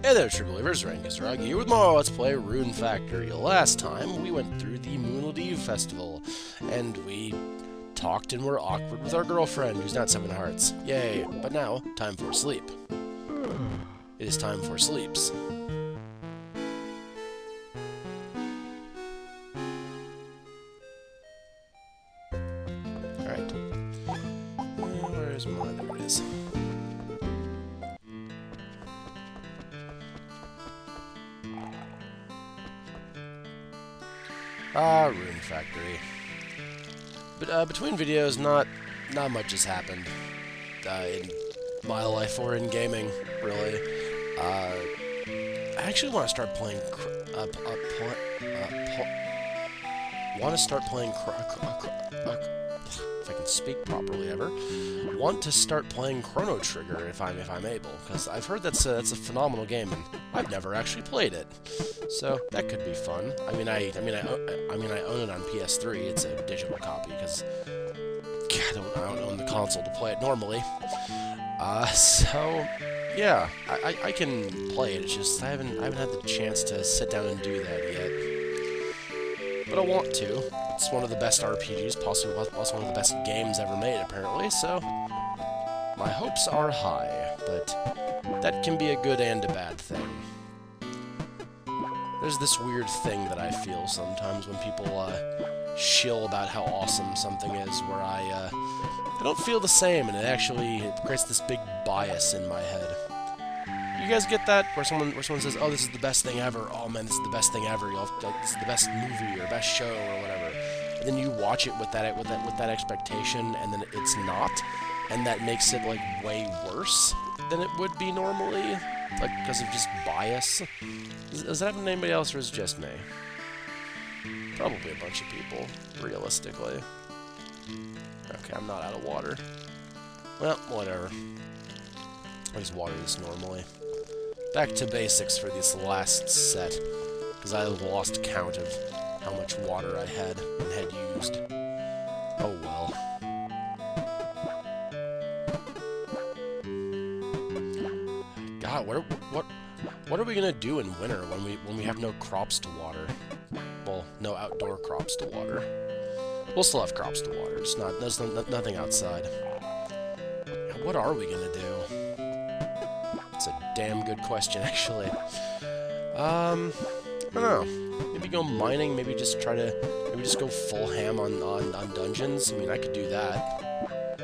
Hey there, true believers, Rayne here with more Let's Play Rune Factory. Last time, we went through the Moonlight Eve Festival, and we talked and were awkward with our girlfriend, who's not 7 hearts. Yay! But now, time for sleep. It is time for sleeps. Alright. Where's mine? There it is. Rune Factory. But between videos, not much has happened in my life or in gaming, really. I actually want to start playing. If I can speak properly ever. Want to start playing Chrono Trigger if I'm able, because I've heard that's a phenomenal game and I've never actually played it. So that could be fun. I mean I own it on PS3. It's a digital copy because I don't own the console to play it normally. So yeah, I can play it. It's just I haven't had the chance to sit down and do that yet. But I want to. It's one of the best RPGs, possibly also one of the best games ever made, apparently. So my hopes are high, but that can be a good and a bad thing. There's this weird thing that I feel sometimes when people shill about how awesome something is, where I don't feel the same, and it creates this big bias in my head. You guys get that? Where someone says, "Oh, this is the best thing ever." "Oh man, this is the best thing ever." This is the best movie or best show or whatever. And then you watch it with that expectation, and then it's not, and that makes it like way worse than it would be normally, like because of just bias. Does that happen to anybody else, or is it just me? Probably a bunch of people, realistically. Okay, I'm not out of water. Well, whatever. I just water this normally. Back to basics for this last set, because I lost count of how much water I had used. Oh well. God, what are we gonna do in winter when we have no crops to water? Well, no outdoor crops to water. We'll still have crops to water. There's nothing outside. What are we gonna do? It's a damn good question, actually. I don't know. Maybe go mining. Maybe just go full ham on dungeons. I mean, I could do that.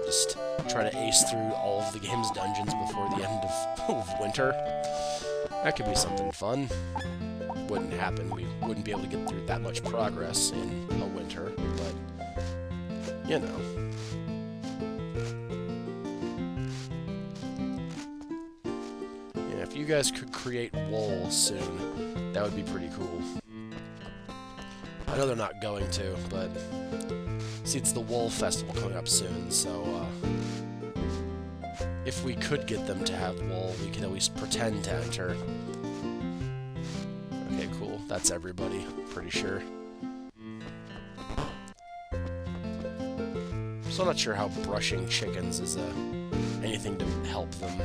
Just try to ace through all of the game's dungeons before the end of winter. That could be something fun. Wouldn't happen. We wouldn't be able to get through that much progress in a winter, but you know. Yeah, if you guys could create wool soon, that would be pretty cool. I know they're not going to, but see, it's the Wool Festival coming up soon, so if we could get them to have wool, we could at least pretend to enter. Okay, cool. That's everybody, pretty sure. So I'm not sure how brushing chickens is anything to help them.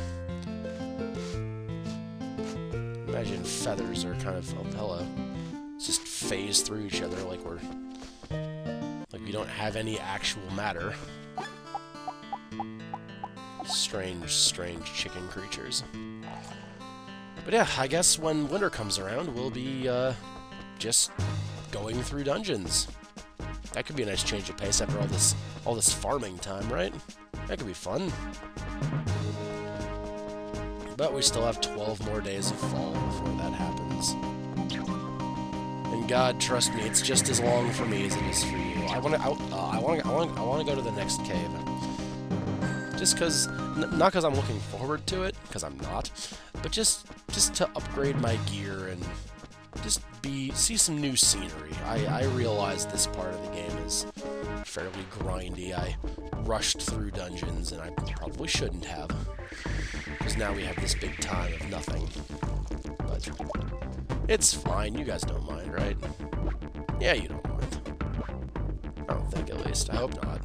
Imagine feathers are kind of, oh, hello. Just phase through each other like we don't have any actual matter. Strange chicken creatures. But yeah, I guess when winter comes around, we'll be just going through dungeons. That could be a nice change of pace after all this farming time, right? That could be fun. But we still have 12 more days of fall before that happens. And God, trust me, it's just as long for me as it is for you. I want to go to the next cave. Just because, not because I'm looking forward to it, because I'm not, but just to upgrade my gear and just see some new scenery. I realize this part of the game is fairly grindy. I rushed through dungeons, and I probably shouldn't have, because now we have this big time of nothing. But it's fine. You guys don't mind, right? Yeah, you don't mind. I don't think, at least. I hope not.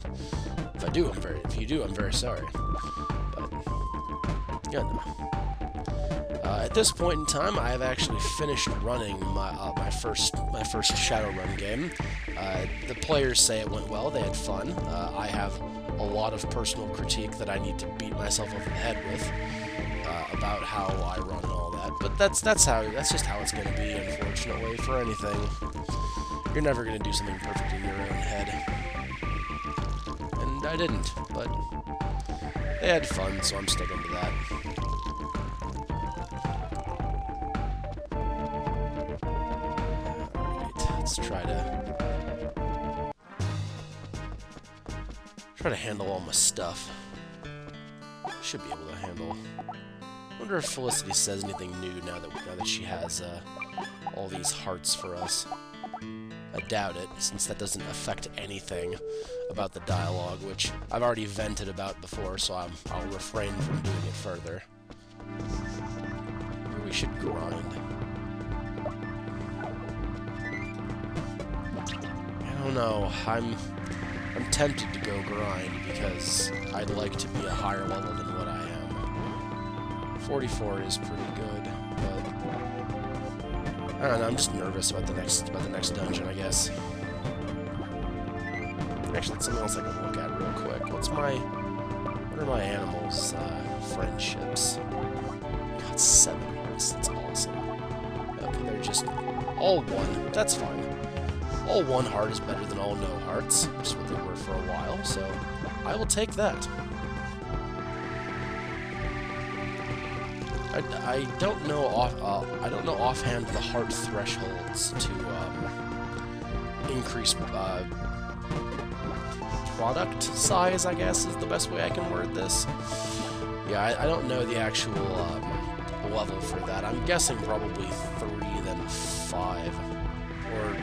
If you do, I'm very sorry. But yeah, no. At this point in time, I have actually finished running my first Shadowrun game. The players say it went well; they had fun. I have a lot of personal critique that I need to beat myself over the head with about how I run and all that. But that's just how it's going to be. Unfortunately, for anything, you're never going to do something perfect in your own head, and I didn't. But they had fun, so I'm sticking to that. Let's try to handle all my stuff. Should be able to handle. Wonder if Felicity says anything new now that she has all these hearts for us. I doubt it, since that doesn't affect anything about the dialogue, which I've already vented about before, so I'll refrain from doing it further. Maybe we should grind. I don't know. I'm tempted to go grind because I'd like to be a higher level than what I am. 44 is pretty good, but I don't know. I'm just nervous about the next dungeon, I guess. Actually, it's something else I can look at real quick. What are my animals' friendships? Got 7 hearts. That's awesome. Okay, they're just all 1. That's fine. All 1 heart is better than all no hearts, which is what they were for a while, so I will take that. I don't know offhand the heart thresholds to increase product size, I guess, is the best way I can word this. Yeah, I don't know the actual level for that. I'm guessing probably 3, then 5, or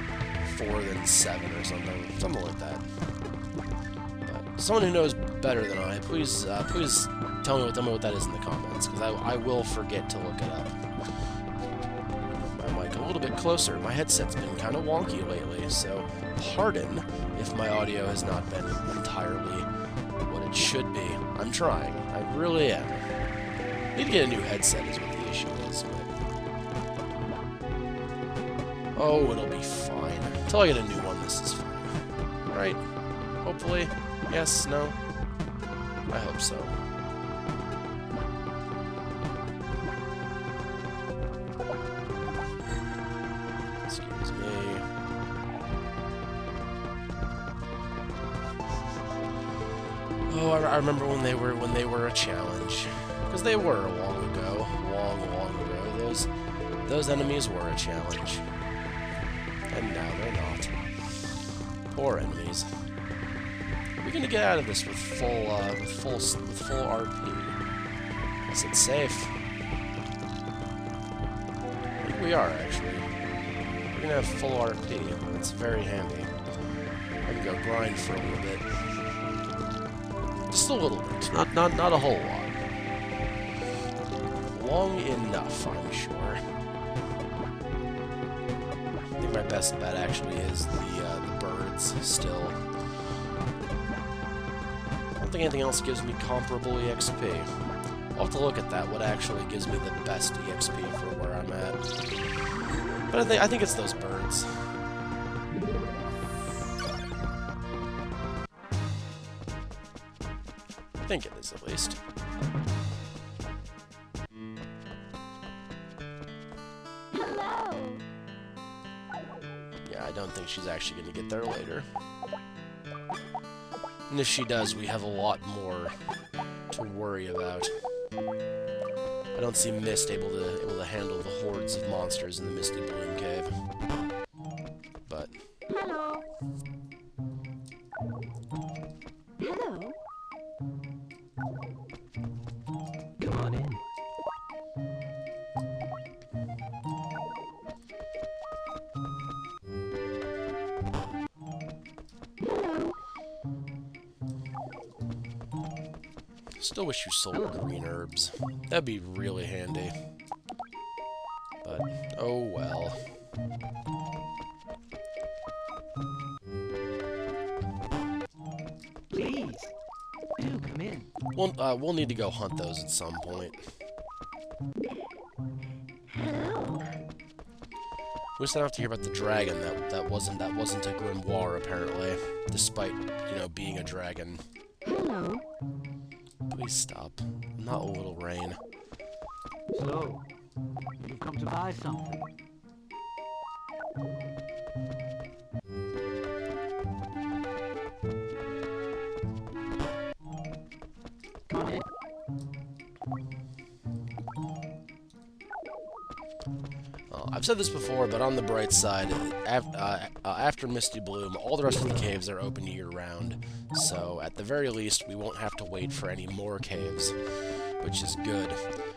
4, then 7, or something like that. But someone who knows better than I, please tell me what that is in the comments, because I will forget to look it up. My mic a little bit closer. My headset's been kind of wonky lately, so pardon if my audio has not been entirely what it should be. I'm trying. I really am. Need to get a new headset is what the issue is. But oh, it'll be fine. Until I get a new one, this is fine. Right? Hopefully. Yes? No? I hope so. Excuse me. Oh, I remember when they were a challenge, because they were long ago. Those enemies were a challenge, and now they're not. Poor enemies. We're gonna get out of this with full RP. Is it safe? I think we are actually. We're gonna have full RP. That's very handy. I can go grind for a little bit. Just a little bit. Not a whole lot. Long enough, I'm sure. I think my best bet actually is the birds still. I don't think anything else gives me comparable EXP. I'll have to look at that, what actually gives me the best EXP for where I'm at. But I think it's those birds. I think it is, at least. Hello. Yeah, I don't think she's actually going to get there later. And if she does, we have a lot more to worry about. I don't see Mist able to handle the hordes of monsters in the Misty Bloom Cave. But Hello. Hello. Come on in. still wish you sold green herbs. That'd be really handy. But, oh well. Please, do come in. We'll need to go hunt those at some point. We still have to hear about the dragon that wasn't a grimoire apparently, despite, you know, being a dragon. Hello. Please stop. Not a little Rayne. So, you've come to buy something. Come on in. I've said this before, but on the bright side, after Misty Bloom, all the rest of the caves are open year-round. So, at the very least, we won't have to wait for any more caves, which is good.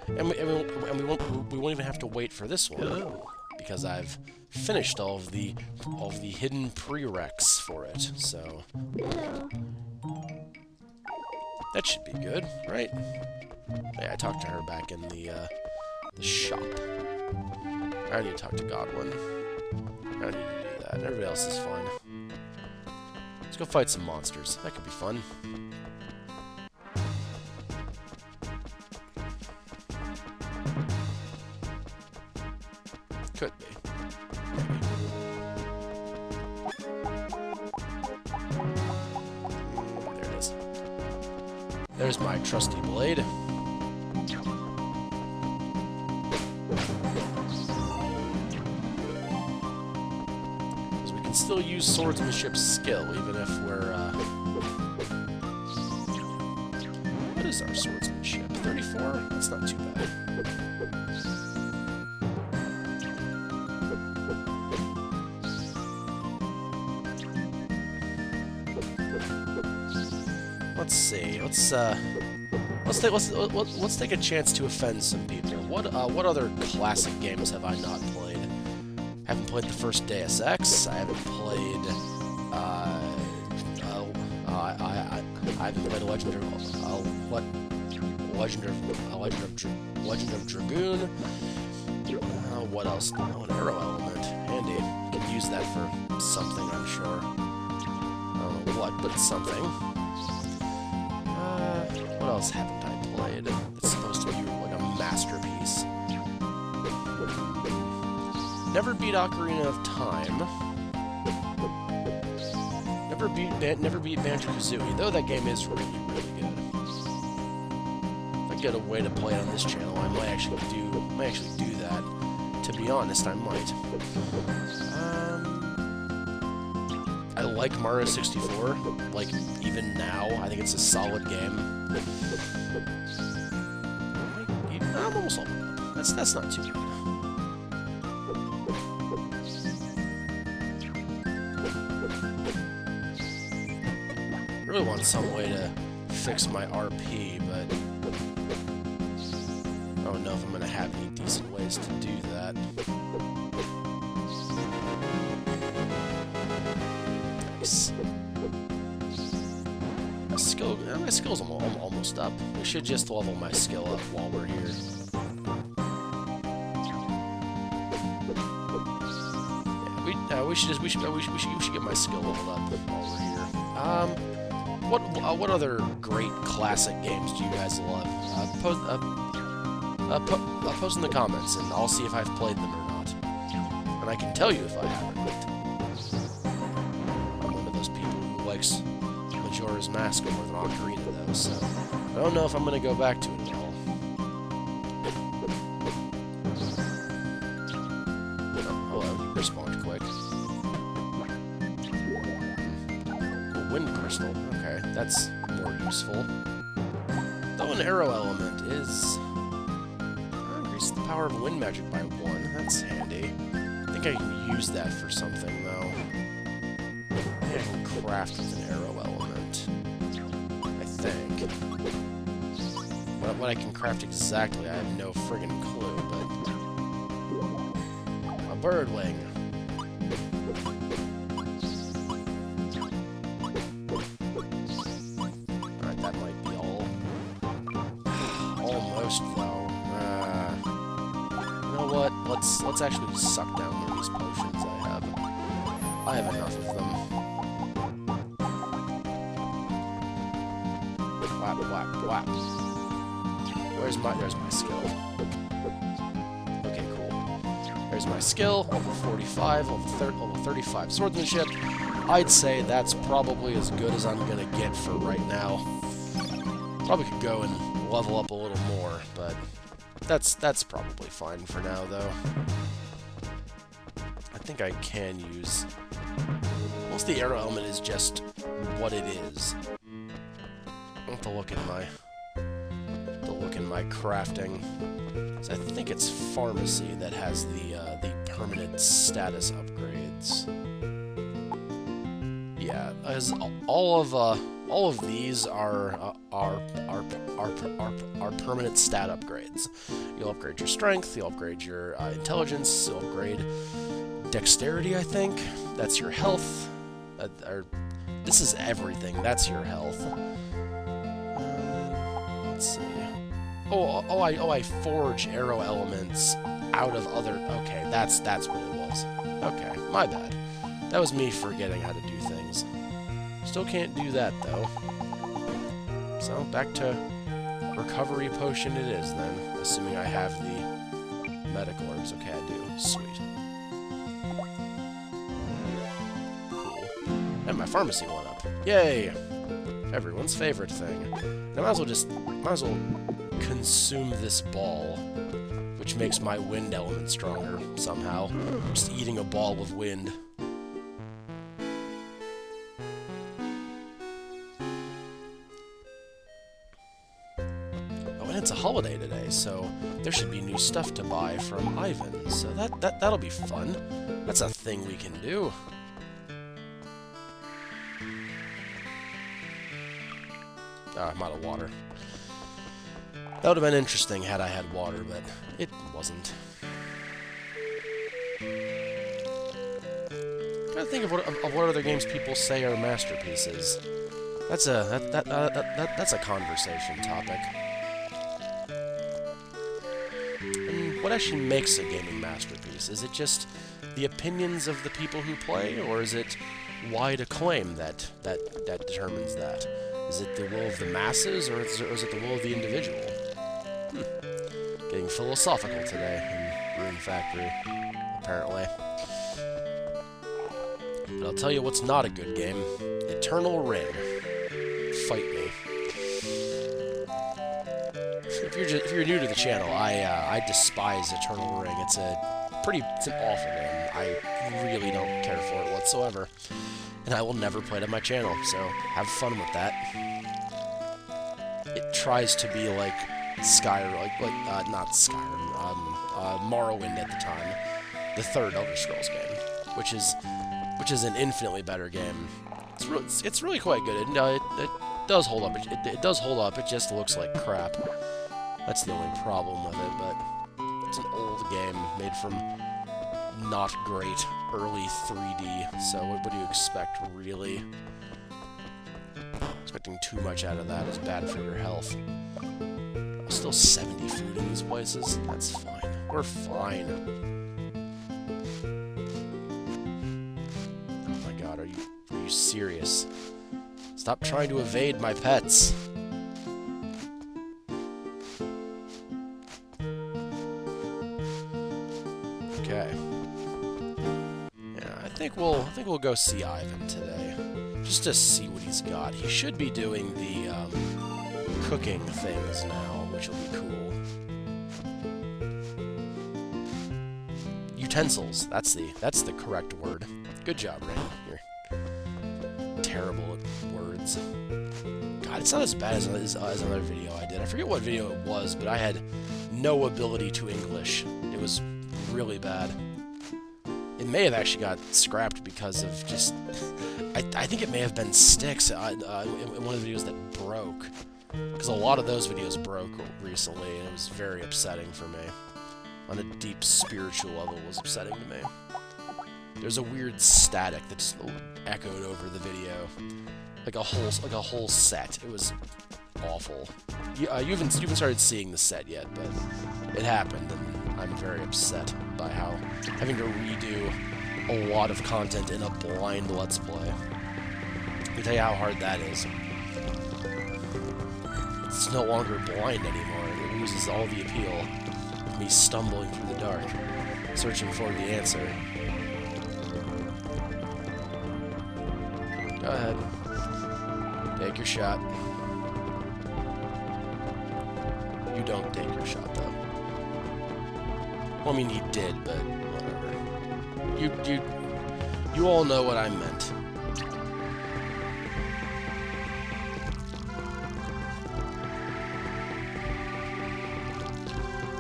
And we won't even have to wait for this one, because I've finished all of the hidden prereqs for it. So, Hello. that should be good, right? Yeah, I talked to her back in the shop. I don't need to talk to Godwin. I don't need to do that. Everybody else is fine. Let's go fight some monsters. That could be fun. Could be. There it is. There's my trusty blade. Still use swordsmanship skill, even if we're, what is our swordsmanship? 34? That's not too bad. Let's see, let's take a chance to offend some people. What other classic games have I not played? I haven't played the first Deus Ex. I haven't played. I haven't played Legend of Dragoon. What else? Oh, an arrow element. Handy. You can use that for something, I'm sure. I don't know what, but something. What else haven't I played? It's supposed to be like a masterpiece. Never beat Ocarina of Time. Never beat Banjo-Kazooie, though that game is really, really good. If I get a way to play it on this channel, I might actually do that. To be honest, I might. I like Mario 64. Like, even now, I think it's a solid game. I'm almost leveled up. That's not too bad. I really want some way to fix my RP, but I don't know if I'm going to have any decent ways to do that. Nice. My skill's almost up. We should just level my skill up while we're here. Yeah, we should get my skill leveled up while we're here. What other great classic games do you guys love? Post in the comments, and I'll see if I've played them or not. And I can tell you if I haven't. I'm one of those people who likes Majora's Mask more than Ocarina, though, so I don't know if I'm going to go back to it at all. Oh, hello, you respawned quick. Wind crystal. Okay, that's more useful. Though an arrow element is... increases the power of wind magic by 1. That's handy. I think I can use that for something, though. Maybe I can craft with an arrow element. I think. What I can craft exactly, I have no friggin' clue, but... a bird wing. Let's actually suck down one of these potions I have enough of them. Whap, whap, whap. There's my skill. Okay, cool. Upgrades my skill, level 45, level 35 swordsmanship. I'd say that's probably as good as I'm gonna get for right now. Probably could go and level up a little more, but that's probably fine for now, though. I think I can use... Most the arrow element is just what it is. I'll have to look in my crafting. So I think it's pharmacy that has the permanent status upgrades. Yeah, as all of these are permanent stat upgrades. You'll upgrade your strength, you'll upgrade your intelligence, you'll upgrade dexterity, I think. That's your health. This is everything. That's your health. Let's see. I forge arrow elements out of other... Okay, that's what it was. Okay, my bad. That was me forgetting how to do things. Still can't do that, though. So, back to recovery potion it is, then. Assuming I have the medical herbs. Okay, I do. Sweet. Cool. And my pharmacy went up. Yay! Everyone's favorite thing. And I might as well consume this ball, which makes my wind element stronger, somehow. Just eating a ball of wind. Oh, and it's a holiday today, so there should be new stuff to buy from Ivan, so that'll be fun. That's a thing we can do. Ah, I'm out of water. That would have been interesting had I had water, but it wasn't. Gotta think of what other games people say are masterpieces. That's a conversation topic. And what actually makes a gaming masterpiece? Is it just the opinions of the people who play, or is it wide acclaim that determines that? Is it the will of the masses, or is it the will of the individual? Getting philosophical today in Rune Factory, apparently. But I'll tell you what's not a good game. Eternal Rayne. Fight me. If you're new to the channel, I despise Eternal Rayne. It's an awful game. I really don't care for it whatsoever. And I will never play it on my channel, so have fun with that. It tries to be like Skyrim, not Skyrim, Morrowind at the time, the third Elder Scrolls game, which is an infinitely better game. It's really quite good. It does hold up. It does hold up. It just looks like crap. That's the only problem with it. But it's an old game made from not great early 3D. So what do you expect, really? Expecting too much out of that is bad for your health. Still 70 food in these places. That's fine. We're fine. Oh my god, are you serious? Stop trying to evade my pets. Okay. Yeah, I think we'll go see Ivan today. Just to see what he's got. He should be doing the cooking things now, which will be cool. Utensils. That's the correct word. Good job, Rayne. You're terrible at words. God, it's not as bad as another video I did. I forget what video it was, but I had no ability to English. It was really bad. It may have actually got scrapped because of just... I think it may have been sticks in one of the videos that broke. Because a lot of those videos broke recently, and it was very upsetting for me. On a deep spiritual level, it was upsetting to me. There's a weird static that just echoed over the video. Like a whole set. It was awful. You haven't started seeing the set yet, but it happened, and I'm very upset by how having to redo a lot of content in a blind Let's Play. Let me tell you how hard that is. It's no longer blind anymore. It loses all the appeal of me stumbling through the dark. searching for the answer. Go ahead. Take your shot. You don't take your shot, though. Well, I mean, he did, but whatever. You all know what I meant.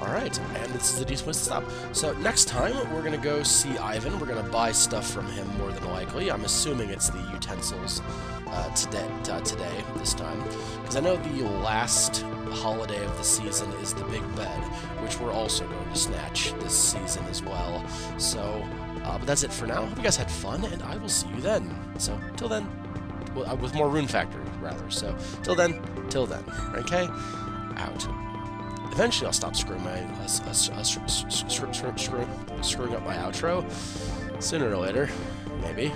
Alright, and this is a decent place to stop. So, next time, we're gonna go see Ivan. We're gonna buy stuff from him, more than likely. I'm assuming it's the utensils today, this time. Because I know the last holiday of the season is the Big Bed, which we're also going to snatch this season as well. So, but that's it for now. Hope you guys had fun, and I will see you then. So, till then, well, with more Rune Factory, rather. So, till then, okay? Out. Eventually, I'll stop screwing up my outro. Sooner or later, maybe.